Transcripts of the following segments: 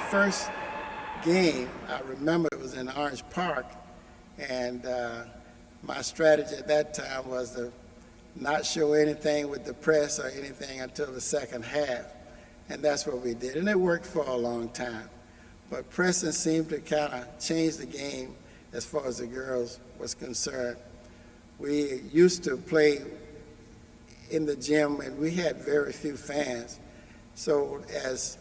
first game, I remember it was in Orange Park, and my strategy at that time was to not show anything with the press or anything until the second half. And that's what we did. And it worked for a long time. But pressing seemed to kind of change the game as far as the girls was concerned. We used to play in the gym, and we had very few fans. So as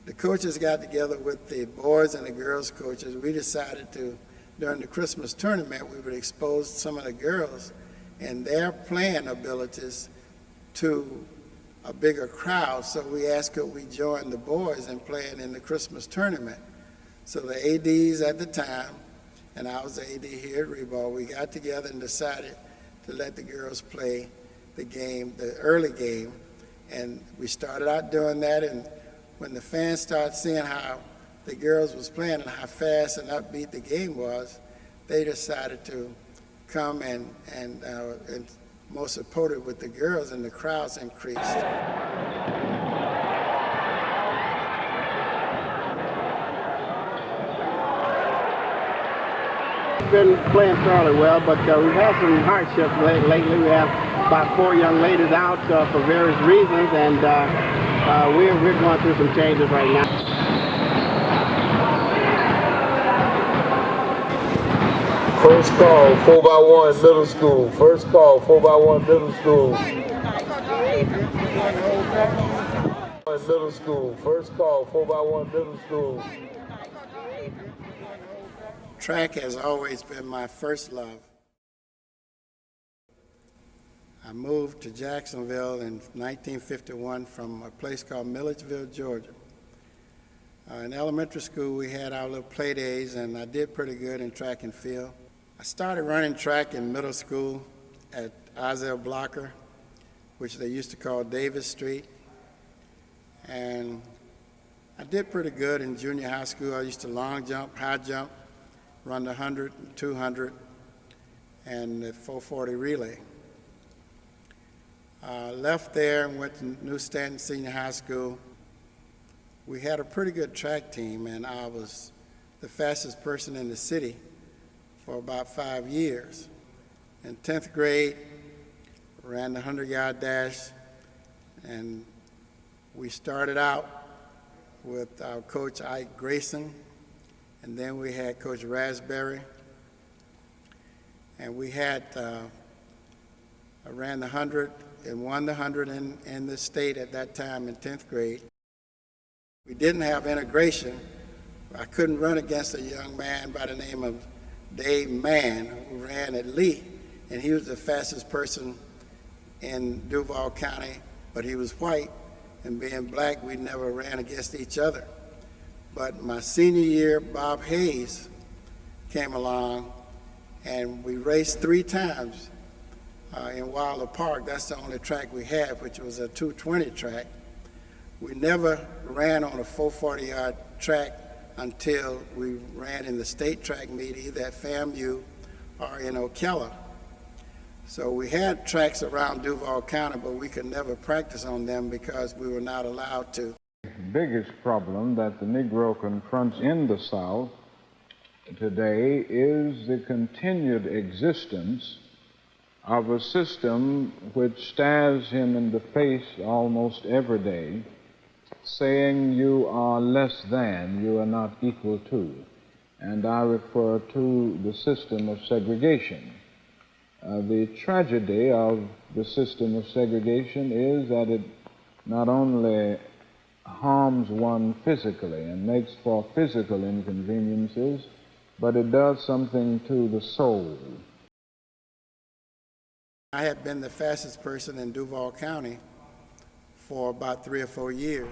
the coaches got together with the boys and the girls coaches, we decided to, during the Christmas tournament, we would expose some of the girls and their playing abilities to a bigger crowd. So we asked could we join the boys in playing in the Christmas tournament. So the ADs at the time, and I was the AD here at Reball, we got together and decided to let the girls play the game, the early game. And we started out doing that, and when the fans started seeing how the girls was playing and how fast and upbeat the game was, they decided to come and more supportive with the girls, and the crowds increased. We've been playing fairly well, but we've had some hardships lately. We have about 4 young ladies out for various reasons, and we're going through some changes right now. First call, 4x1 middle school. First call, 4x1 middle school. Middle school. First call, 4x1 middle school. Track has always been my first love. I moved to Jacksonville in 1951 from a place called Milledgeville, Georgia. In elementary school, we had our little play days, and I did pretty good in track and field. I started running track in middle school at Isaiah Blocker, which they used to call Davis Street. And I did pretty good in junior high school. I used to long jump, high jump, run the 100, 200, and the 440 relay. Left there and went to New Stanton Senior High School. We had a pretty good track team, and I was the fastest person in the city for about 5 years. In 10th grade, ran the 100-yard dash, and we started out with our coach Ike Grayson, and then we had Coach Raspberry, and we had I ran the 100 and won the 100 in the state at that time in 10th grade. We didn't have integration. I couldn't run against a young man by the name of Dave Mann, who ran at Lee, and he was the fastest person in Duval County, but he was white, and being black, we never ran against each other. But my senior year, Bob Hayes came along, and we raced 3 times in Wilder Park. That's the only track we had, which was a 220 track. We never ran on a 440-yard track until we ran in the state track meet, either at FAMU or in Ocala. So we had tracks around Duval County, but we could never practice on them because we were not allowed to. The biggest problem that the Negro confronts in the South today is the continued existence of a system which stares him in the face almost every day, saying you are less than, you are not equal to. And I refer to the system of segregation. The tragedy of the system of segregation is that it not only harms one physically and makes for physical inconveniences, but it does something to the soul. I had been the fastest person in Duval County for about 3 or 4 years.